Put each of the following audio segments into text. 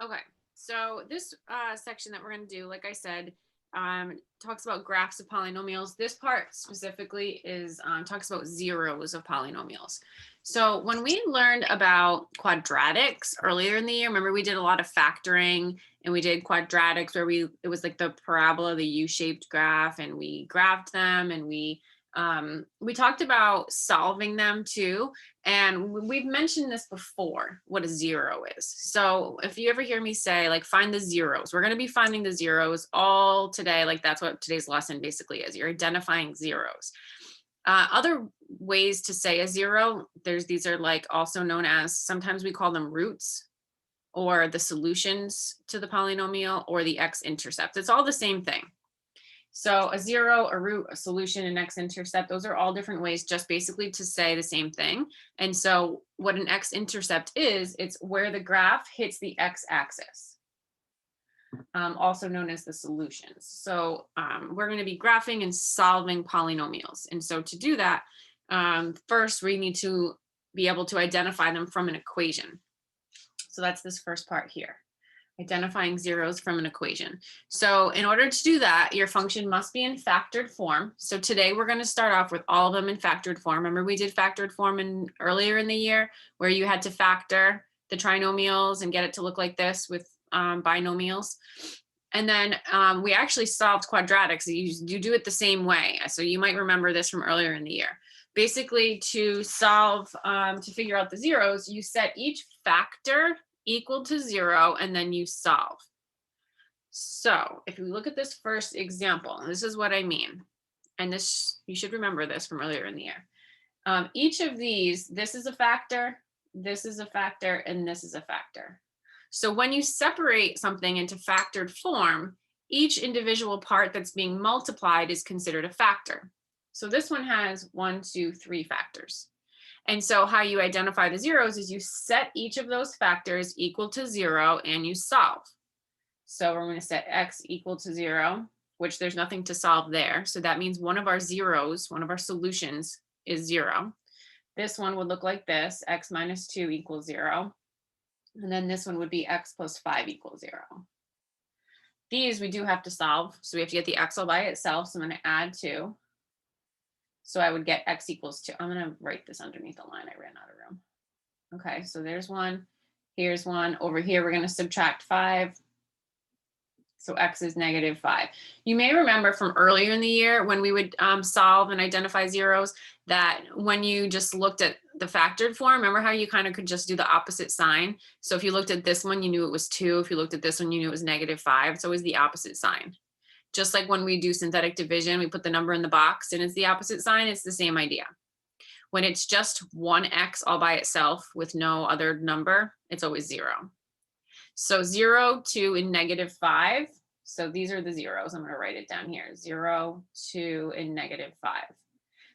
Okay, so this section that we're going to do, like I said, talks about graphs of polynomials. This part specifically is talks about zeros of polynomials. So when we learned about quadratics earlier in the year, remember we did a lot of factoring and we did quadratics where it was like the parabola, the U-shaped graph, and we graphed them and we talked about solving them too. And we've mentioned this before, what a zero is. So if you ever hear me say, like, find the zeros, we're going to be finding the zeros all today. Like, that's what today's lesson basically is. You're identifying zeros. Other ways to say a zero, these are like also known as, sometimes we call them roots or the solutions to the polynomial or the x-intercept. It's all the same thing. So a zero, a root, a solution, an x-intercept, those are all different ways just basically to say the same thing. And so what an x-intercept is, it's where the graph hits the x-axis, also known as the solutions. So we're going to be graphing and solving polynomials. And so to do that, first we need to be able to identify them from an equation. So that's this first part here. Identifying zeros from an equation. So in order to do that, your function must be in factored form. So today we're going to start off with all of them in factored form. Remember we did factored form earlier in the year where you had to factor the trinomials and get it to look like this with binomials. And then we actually solved quadratics. You do it the same way. So you might remember this from earlier in the year. Basically, to solve, to figure out the zeros, you set each factor equal to 0, and then you solve. So if we look at this first example, this is what I mean. And this, you should remember this from earlier in the year. Each of these, this is a factor, this is a factor, and this is a factor. So when you separate something into factored form, each individual part that's being multiplied is considered a factor. So this one has 1, 2, 3 factors. And so how you identify the zeros is you set each of those factors equal to 0 and you solve. So we're going to set x equal to 0, which there's nothing to solve there. So that means one of our zeros, one of our solutions is 0. This one would look like this, x minus 2 equals 0. And then this one would be x plus 5 equals 0. These we do have to solve. So we have to get the x all by itself. So I'm going to add 2. So I would get x equals 2. I'm going to write this underneath the line. I ran out of room. Okay, so there's 1. Here's 1. Over here, we're going to subtract 5. So x is negative 5. You may remember from earlier in the year when we would solve and identify zeros that when you just looked at the factored form, remember how you kind of could just do the opposite sign? So if you looked at this one, you knew it was 2. If you looked at this one, you knew it was negative 5. It's always the opposite sign. Just like when we do synthetic division, we put the number in the box and it's the opposite sign, it's the same idea. When it's just one x all by itself with no other number, it's always 0. So 0, 2, and negative 5. So these are the zeros. I'm going to write it down here. 0, 2, and negative 5.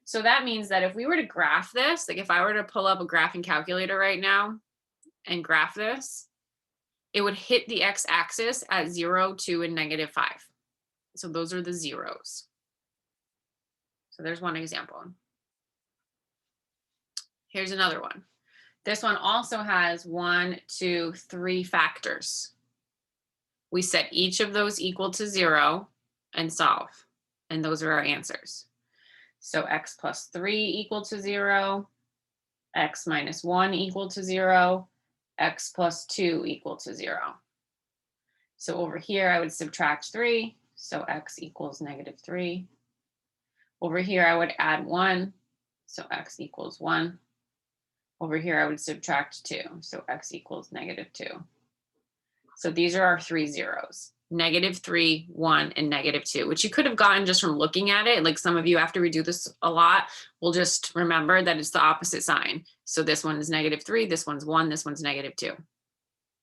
So that means that if we were to graph this, like if I were to pull up a graphing calculator right now and graph this, it would hit the x-axis at 0, 2, and negative 5. So those are the zeros. So there's one example. Here's another one. This one also has 1, 2, 3 factors. We set each of those equal to 0 and solve. And those are our answers. So x plus 3 equal to 0, x minus 1 equal to 0, x plus 2 equal to 0. So over here, I would subtract 3. So x equals negative 3. Over here, I would add 1. So x equals 1. Over here, I would subtract 2. So x equals negative 2. So these are our 3 zeros. Negative 3, 1, and negative 2, which you could have gotten just from looking at it. Like some of you, after we do this a lot, will just remember that it's the opposite sign. So this one is negative 3, this one's 1, this one's negative 2.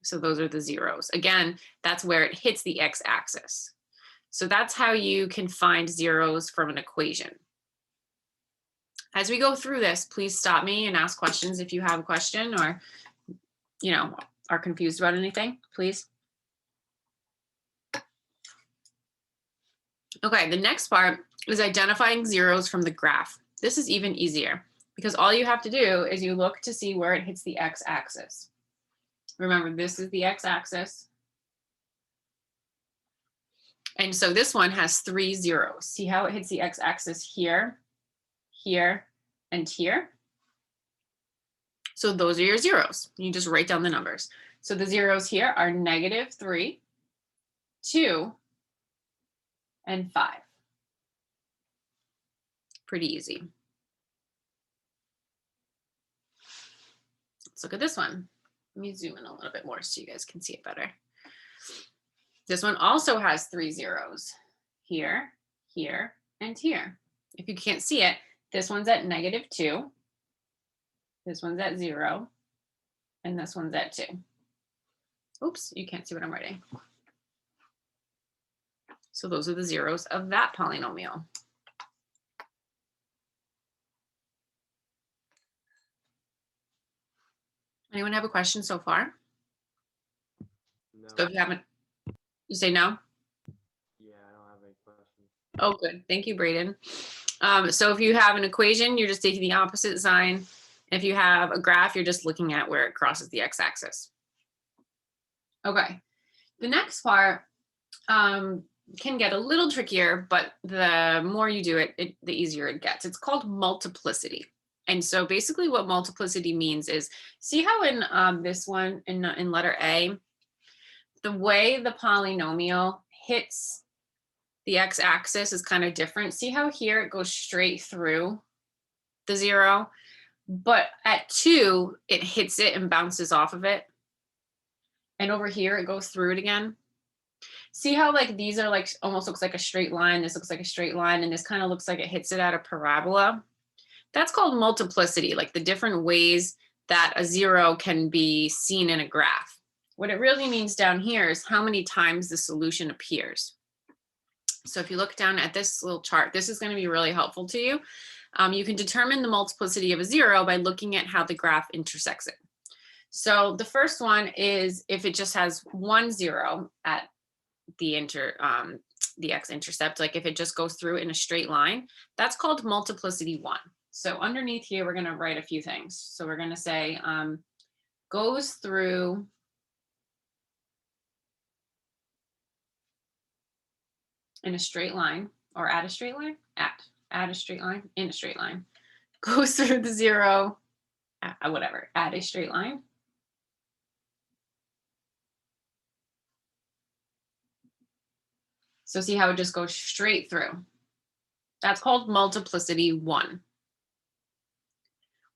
So those are the zeros. Again, that's where it hits the x-axis. So that's how you can find zeros from an equation. As we go through this, please stop me and ask questions if you have a question or, are confused about anything, please. Okay, the next part is identifying zeros from the graph. This is even easier because all you have to do is you look to see where it hits the x-axis. Remember, this is the x-axis. And so this one has 3 zeros. See how it hits the x-axis here, here, and here? So those are your zeros. You just write down the numbers. So the zeros here are -3, 2, and 5. Pretty easy. Let's look at this one. Let me zoom in a little bit more so you guys can see it better. This one also has 3 zeros. Here, here, and here. If you can't see it, this one's at -2. This one's at 0. And this one's at 2. Oops, you can't see what I'm writing. So those are the zeros of that polynomial. Anyone have a question so far? No. So if you haven't, you say no? Yeah, I don't have any questions. Oh, good. Thank you, Braden. So if you have an equation, you're just taking the opposite sign. If you have a graph, you're just looking at where it crosses the x-axis. Okay. The next part can get a little trickier, but the more you do it, the easier it gets. It's called multiplicity. And so basically what multiplicity means is, see how in this one, in letter A, the way the polynomial hits the x-axis is kind of different. See how here it goes straight through the 0, but at 2, it hits it and bounces off of it. And over here, it goes through it again. See how like these are like almost looks like a straight line. This looks like a straight line, and this kind of looks like it hits it at a parabola. That's called multiplicity, like the different ways that a 0 can be seen in a graph. What it really means down here is how many times the solution appears. So if you look down at this little chart, this is going to be really helpful to you. You can determine the multiplicity of a 0 by looking at how the graph intersects it. So the first one is if it just has 1 0 at the x-intercept, like if it just goes through in a straight line, that's called multiplicity 1. So underneath here, we're going to write a few things. So we're going to say goes through in a straight line, or at a straight line, at a straight line, in a straight line, goes through the 0, whatever, at a straight line. So see how it just goes straight through. That's called multiplicity 1.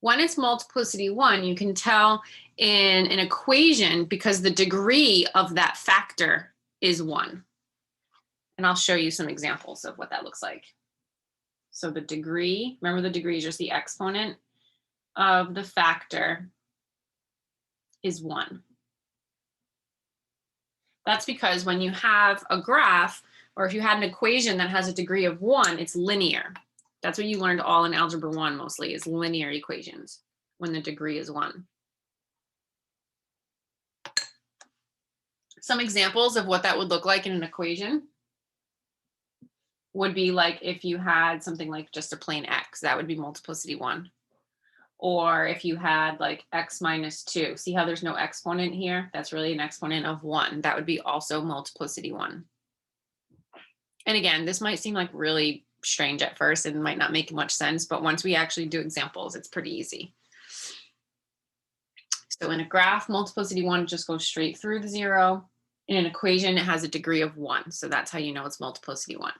When it's multiplicity 1, you can tell in an equation because the degree of that factor is 1. And I'll show you some examples of what that looks like. So the degree, remember the degree is just the exponent of the factor is 1. That's because when you have a graph, or if you had an equation that has a degree of 1, it's linear. That's what you learned all in Algebra 1 mostly, is linear equations when the degree is 1. Some examples of what that would look like in an equation would be like if you had something like just a plain x, that would be multiplicity 1. Or if you had like x minus 2, see how there's no exponent here? That's really an exponent of 1. That would be also multiplicity 1. And again, this might seem like really strange at first and might not make much sense, but once we actually do examples, it's pretty easy. So in a graph, multiplicity 1 just goes straight through the 0. In an equation, it has a degree of 1. So that's how you know it's multiplicity 1.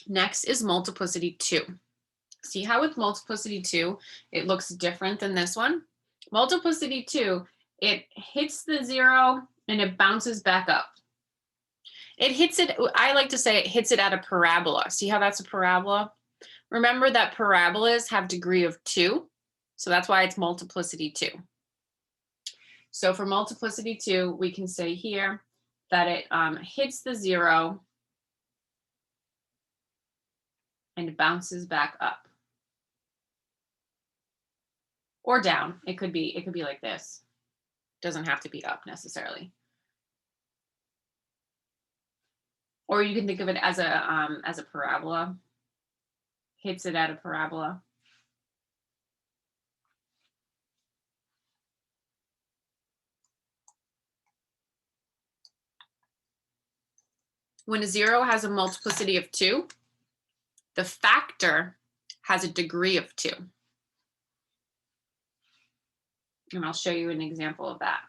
Next is multiplicity 2. See how with multiplicity 2, it looks different than this one? Multiplicity 2, it hits the 0 and it bounces back up. It hits it, I like to say it hits it at a parabola. See how that's a parabola? Remember that parabolas have degree of 2, so that's why it's multiplicity 2. So for multiplicity 2, we can say here that it hits the 0 and bounces back up. Or down. It could be like this. Doesn't have to be up necessarily. Or you can think of it as a parabola. Hits it at a parabola. When a 0 has a multiplicity of 2, the factor has a degree of 2. And I'll show you an example of that.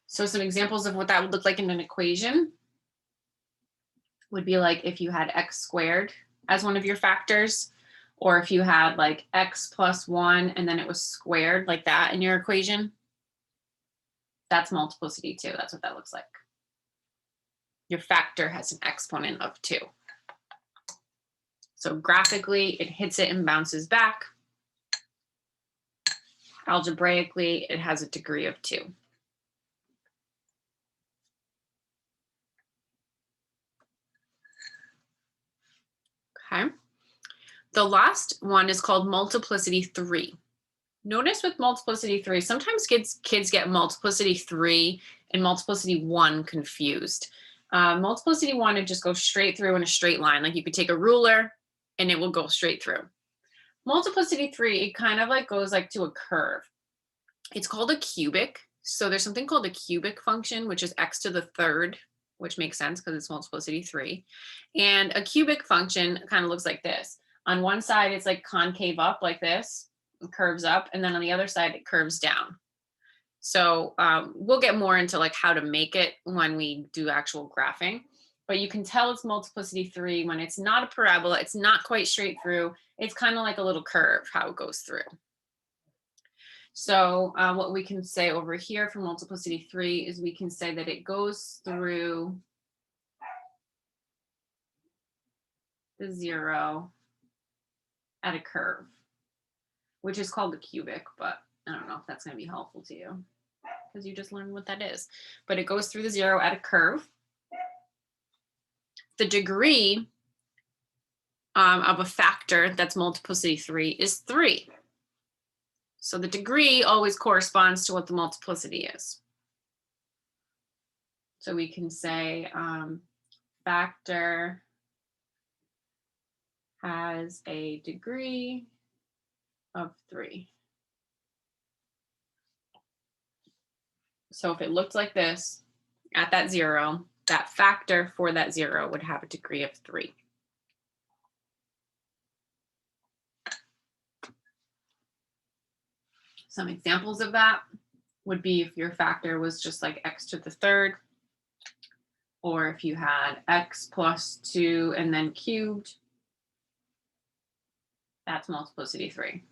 So some examples of what that would look like in an equation would be like if you had x squared as one of your factors, or if you had like x plus 1 and then it was squared like that in your equation. That's multiplicity 2. That's what that looks like. Your factor has an exponent of 2. So graphically, it hits it and bounces back. Algebraically, it has a degree of 2. Okay. The last one is called multiplicity 3. Notice with multiplicity 3, sometimes kids get multiplicity 3 and multiplicity 1 confused. Multiplicity 1, it just goes straight through in a straight line. Like you could take a ruler and it will go straight through. Multiplicity 3, it kind of like goes like to a curve. It's called a cubic. So there's something called a cubic function, which is x to the third, which makes sense because it's multiplicity 3. And a cubic function kind of looks like this. On one side, it's like concave up like this, it curves up, and then on the other side, it curves down. So we'll get more into like how to make it when we do actual graphing. But you can tell it's multiplicity 3 when it's not a parabola, it's not quite straight through. It's kind of like a little curve, how it goes through. So what we can say over here for multiplicity 3 is we can say that it goes through the 0 at a curve, which is called the cubic, but I don't know if that's going to be helpful to you because you just learned what that is. But it goes through the 0 at a curve. The degree of a factor that's multiplicity 3 is 3. So the degree always corresponds to what the multiplicity is. So we can say factor has a degree of 3. So if it looked like this at that 0, that factor for that 0 would have a degree of 3. Some examples of that would be if your factor was just like x to the third, or if you had x plus 2 and then cubed, that's multiplicity 3.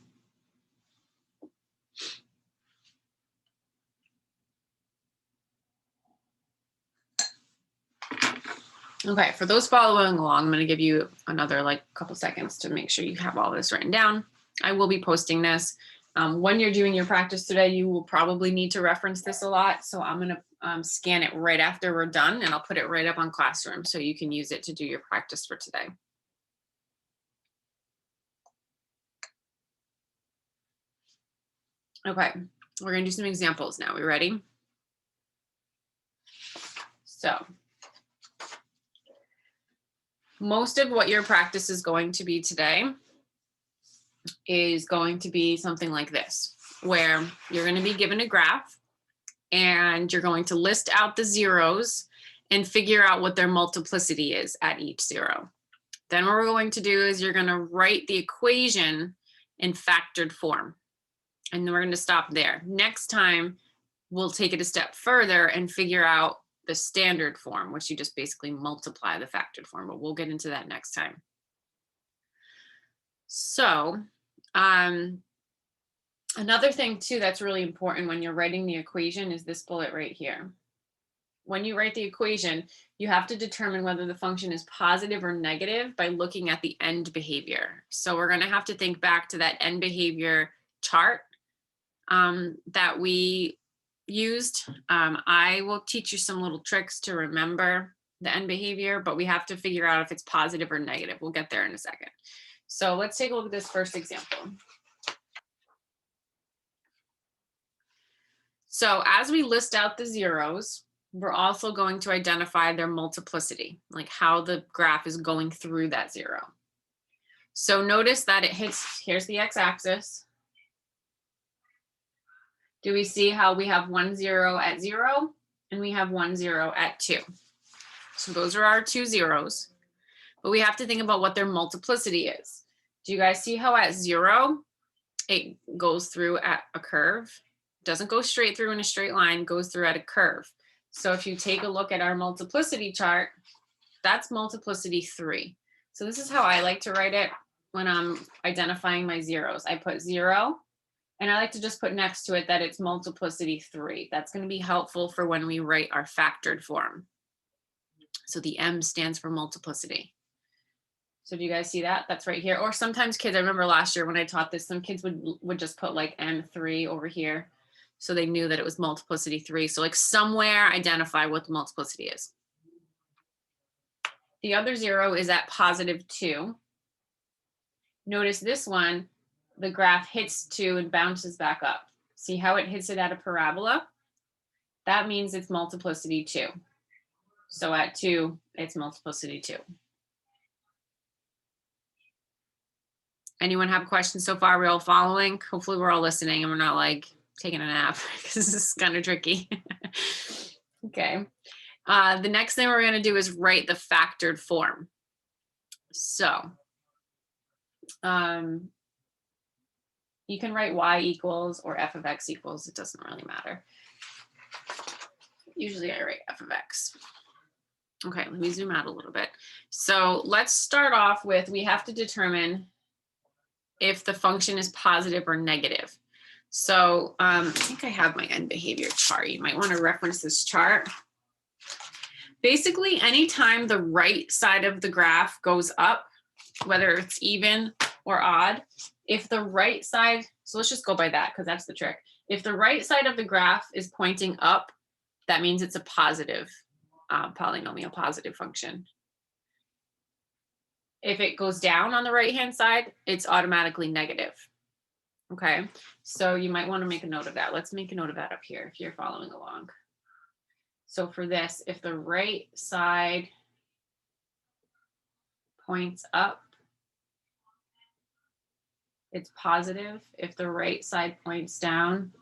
Okay, for those following along, I'm going to give you another like couple seconds to make sure you have all this written down. I will be posting this. When you're doing your practice today, you will probably need to reference this a lot. So I'm going to scan it right after we're done, and I'll put it right up on Classroom so you can use it to do your practice for today. Okay, we're going to do some examples now. We ready? So most of what your practice is going to be today is going to be something like this, where you're going to be given a graph and you're going to list out the zeros and figure out what their multiplicity is at each 0. Then what we're going to do is you're going to write the equation in factored form. And then we're going to stop there. Next time, we'll take it a step further and figure out the standard form, which you just basically multiply the factored form, but we'll get into that next time. So another thing too that's really important when you're writing the equation is this bullet right here. When you write the equation, you have to determine whether the function is positive or negative by looking at the end behavior. So we're going to have to think back to that end behavior chart that we used. I will teach you some little tricks to remember the end behavior, but we have to figure out if it's positive or negative. We'll get there in a second. So let's take a look at this first example. So as we list out the zeros, we're also going to identify their multiplicity, like how the graph is going through that 0. So notice that it hits, here's the x-axis. Do we see how we have 1, 0 at 0 and we have 1, 0 at 2? So those are our 2 zeros, but we have to think about what their multiplicity is. Do you guys see how at 0, it goes through at a curve? Doesn't go straight through in a straight line, goes through at a curve. So if you take a look at our multiplicity chart, that's multiplicity 3. So this is how I like to write it when I'm identifying my zeros. I put 0, and I like to just put next to it that it's multiplicity 3. That's going to be helpful for when we write our factored form. So the M stands for multiplicity. So do you guys see that? That's right here. Or sometimes kids, I remember last year when I taught this, some kids would just put like M3 over here. So they knew that it was multiplicity 3. So like somewhere identify what the multiplicity is. The other 0 is at positive 2. Notice this one, the graph hits 2 and bounces back up. See how it hits it at a parabola? That means it's multiplicity 2. So at 2, it's multiplicity 2. Anyone have questions so far? We're all following? Hopefully we're all listening and we're not like taking a nap because this is kind of tricky. Okay. The next thing we're going to do is write the factored form. So you can write y equals or f of x equals. It doesn't really matter. Usually I write f of x. Okay, let me zoom out a little bit. So let's start off with, we have to determine if the function is positive or negative. So I think I have my end behavior chart. You might want to reference this chart. Basically, anytime the right side of the graph goes up, whether it's even or odd, if the right side, so let's just go by that because that's the trick. If the right side of the graph is pointing up, that means it's a positive polynomial, positive function. If it goes down on the right-hand side, it's automatically negative. Okay, so you might want to make a note of that. Let's make a note of that up here if you're following along. So for this, if the right side points up, it's positive. If the right side points down,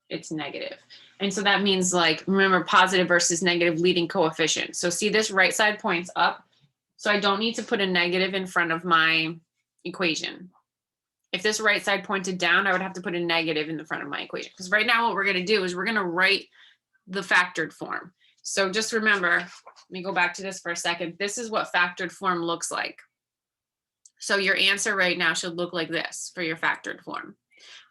it's negative. And so that means, like, remember, positive versus negative leading coefficient. So see, this right side points up. So I don't need to put a negative in front of my equation. If this right side pointed down, I would have to put a negative in the front of my equation. Because right now what we're going to do is we're going to write the factored form. So just remember, let me go back to this for a second. This is what factored form looks like. So your answer right now should look like this for your factored form.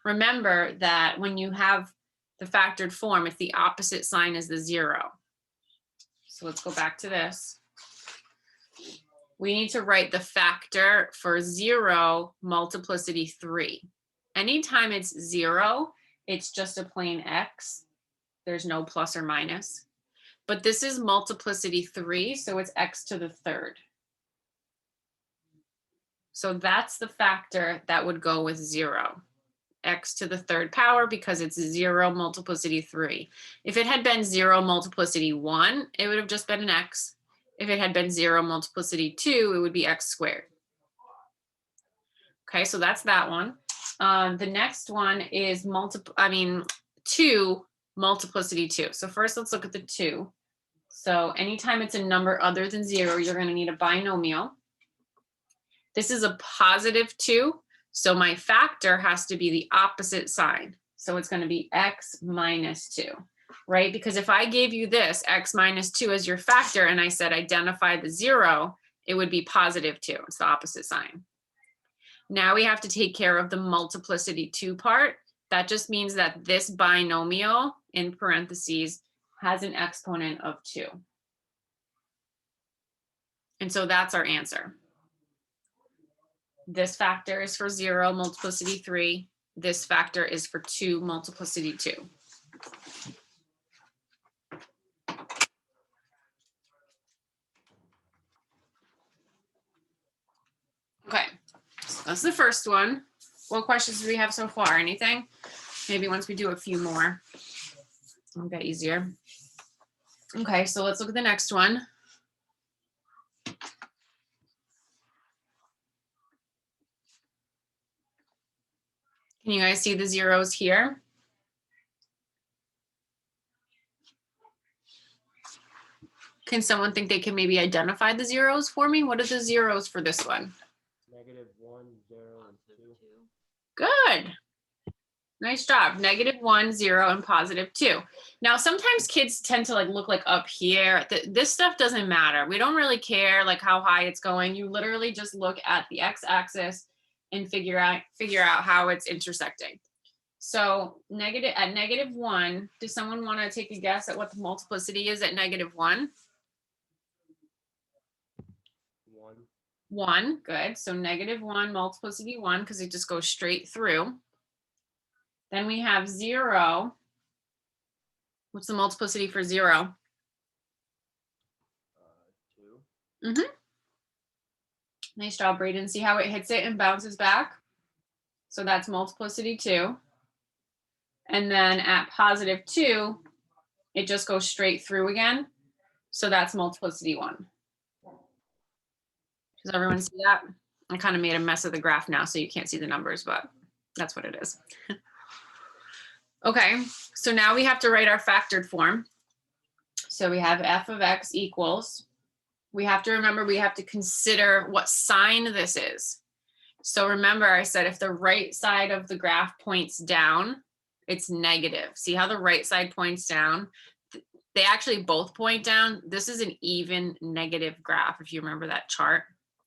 Remember that when you have the factored form, it's the opposite sign as the 0. So let's go back to this. We need to write the factor for 0 multiplicity 3. Anytime it's 0, it's just a plain x. There's no plus or minus. But this is multiplicity 3, so it's x to the third. So that's the factor that would go with 0. X to the third power, because it's 0 multiplicity 3. If it had been 0 multiplicity 1, it would have just been an x. If it had been 0 multiplicity 2, it would be x squared. Okay, so that's that one. The next one is 2 multiplicity 2. So first let's look at the 2. So anytime it's a number other than 0, you're going to need a binomial. This is a positive 2. So my factor has to be the opposite sign. So it's going to be x minus 2, right? Because if I gave you this x minus 2 as your factor and I said identify the 0, it would be positive 2. It's the opposite sign. Now we have to take care of the multiplicity 2 part. That just means that this binomial, in parentheses, has an exponent of 2. And so that's our answer. This factor is for 0 multiplicity 3. This factor is for 2 multiplicity 2. Okay, so that's the first one. What questions do we have so far? Anything? Maybe once we do a few more, it'll get easier. Okay, so let's look at the next one. Can you guys see the zeros here? Can someone think they can maybe identify the zeros for me? What are the zeros for this one? -1, 0, and 2. Good. Nice job. -1, 0, and +2. Now, sometimes kids tend to like look like up here. This stuff doesn't matter. We don't really care like how high it's going. You literally just look at the x-axis and figure out how it's intersecting. So at -1, does someone want to take a guess at what the multiplicity is at -1? 1. 1, good. So -1 multiplicity 1 because it just goes straight through. Then we have 0. What's the multiplicity for 0? 2. Nice job, Brayden. See how it hits it and bounces back? So that's multiplicity 2. And then at +2, it just goes straight through again. So that's multiplicity 1. Does everyone see that? I kind of made a mess of the graph now, so you can't see the numbers, but that's what it is. Okay, so now we have to write our factored form. So we have f of x equals, we have to remember we have to consider what sign this is. So remember I said if the right side of the graph points down, it's negative. See how the right side points down? They actually both point down. This is an even negative graph, if you remember that chart.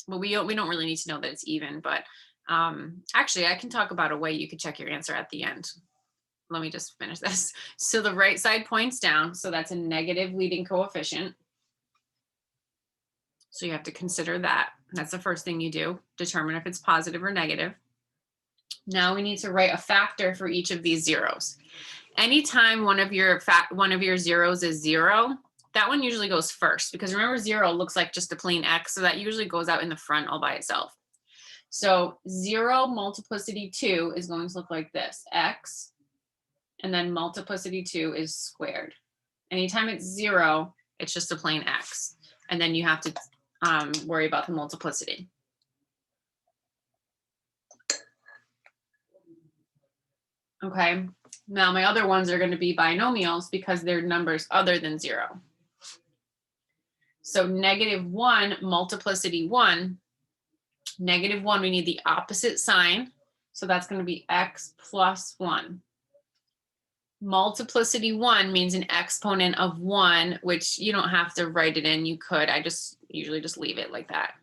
Well, we don't really need to know that it's even, but actually I can talk about a way you could check your answer at the end. Let me just finish this. So the right side points down, so that's a negative leading coefficient. So you have to consider that. That's the first thing you do, determine if it's positive or negative. Now we need to write a factor for each of these zeros. Anytime one of your zeros is 0, that one usually goes first, because remember 0 looks like just a plain x, so that usually goes out in the front all by itself. So 0 multiplicity 2 is going to look like this, x, and then multiplicity 2 is squared. Anytime it's 0, it's just a plain x, and then you have to worry about the multiplicity. Okay, now my other ones are going to be binomials because they're numbers other than 0. So -1 multiplicity 1, -1, we need the opposite sign. So that's going to be x plus 1. Multiplicity 1 means an exponent of 1, which you don't have to write it in. You could. I usually just leave it like that.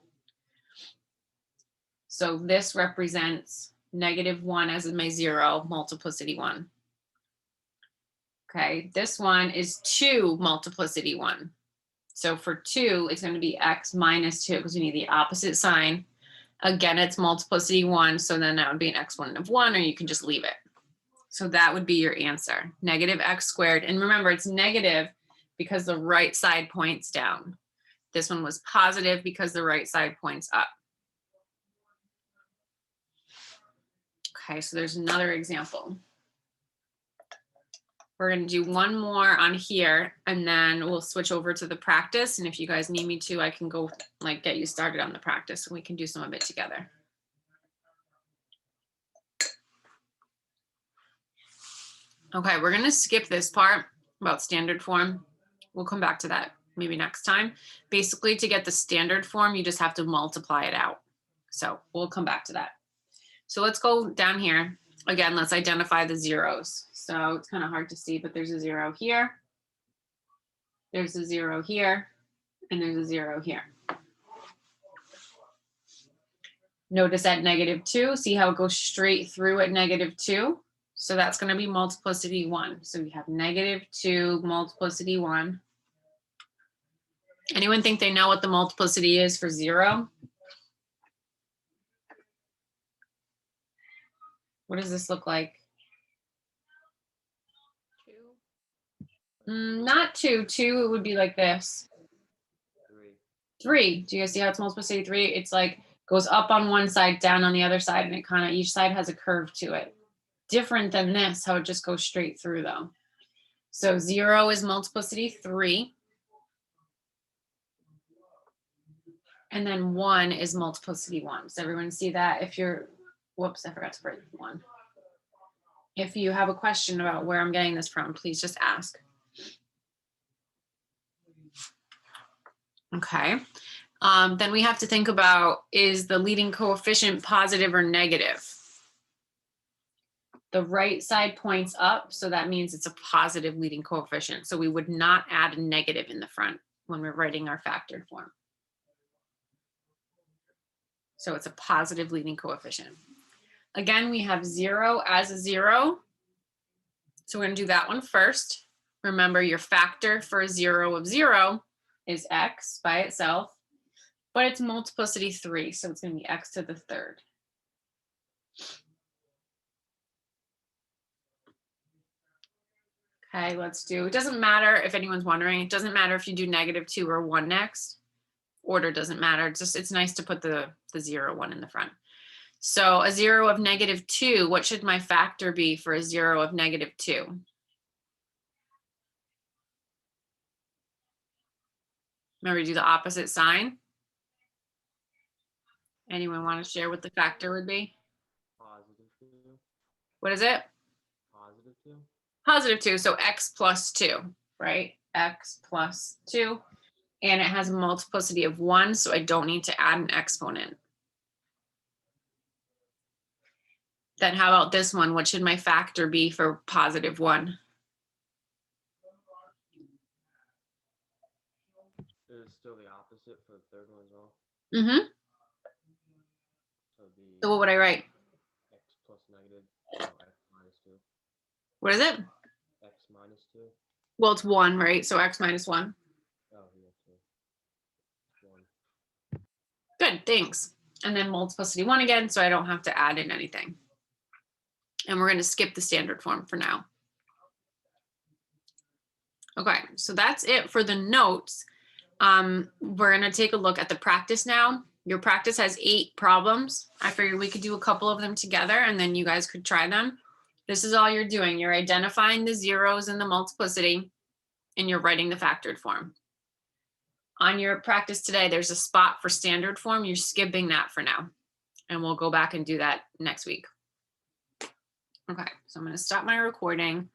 So this represents -1 as my 0, multiplicity 1. Okay, this one is 2 multiplicity 1. So for 2, it's going to be x minus 2 because we need the opposite sign. Again, it's multiplicity 1, so then that would be an exponent of 1, or you can just leave it. So that would be your answer, -x squared. And remember, it's negative because the right side points down. This one was positive because the right side points up. Okay, so there's another example. We're going to do one more on here, and then we'll switch over to the practice. And if you guys need me to, I can go like get you started on the practice, and we can do some of it together. Okay, we're going to skip this part about standard form. We'll come back to that maybe next time. Basically, to get the standard form, you just have to multiply it out. So we'll come back to that. So let's go down here. Again, let's identify the zeros. So it's kind of hard to see, but there's a 0 here. There's a 0 here, and there's a 0 here. Notice at -2, see how it goes straight through at -2? So that's going to be multiplicity 1. So we have -2 multiplicity 1. Anyone think they know what the multiplicity is for 0? What does this look like? 2. Not 2. 2, it would be like this. 3. 3. Do you guys see how it's multiplicity 3? It's like goes up on one side, down on the other side, and it kind of each side has a curve to it. different than this, how it just goes straight through though. So 0 is multiplicity 3. And then 1 is multiplicity 1. Does everyone see that? If you're, whoops, I forgot to write 1. If you have a question about where I'm getting this from, please just ask. Okay. Then we have to think about, is the leading coefficient positive or negative? The right side points up, so that means it's a positive leading coefficient. So we would not add a negative in the front when we're writing our factored form. So it's a positive leading coefficient. Again, we have 0 as a 0. So we're going to do that one first. Remember, your factor for a 0 of 0 is x by itself, but it's multiplicity 3, so it's going to be x to the third. Okay, let's do, it doesn't matter if anyone's wondering, it doesn't matter if you do -2 or 1 next. Order doesn't matter, it's nice to put the 0, 1 in the front. So a 0 of -2, what should my factor be for a 0 of -2? Remember to do the opposite sign. Anyone want to share what the factor would be? +2. What is it? +2. +2, so x plus 2, right? X plus 2. And it has a multiplicity of 1, so I don't need to add an exponent. Then how about this one? What should my factor be for +1? Is still the opposite for the third one as well. Mm-hmm. So what would I write? X plus negative, x minus 2. What is it? X minus 2. Well, it's 1, right? So x minus 1. Oh, yeah, 2. 1. Good, thanks. And then multiplicity 1 again, so I don't have to add in anything. And we're going to skip the standard form for now. Okay, so that's it for the notes. We're going to take a look at the practice now. Your practice has 8 problems. I figured we could do a couple of them together and then you guys could try them. This is all you're doing. You're identifying the zeros in the multiplicity and you're writing the factored form. On your practice today, there's a spot for standard form. You're skipping that for now. And we'll go back and do that next week. Okay, so I'm going to stop my recording.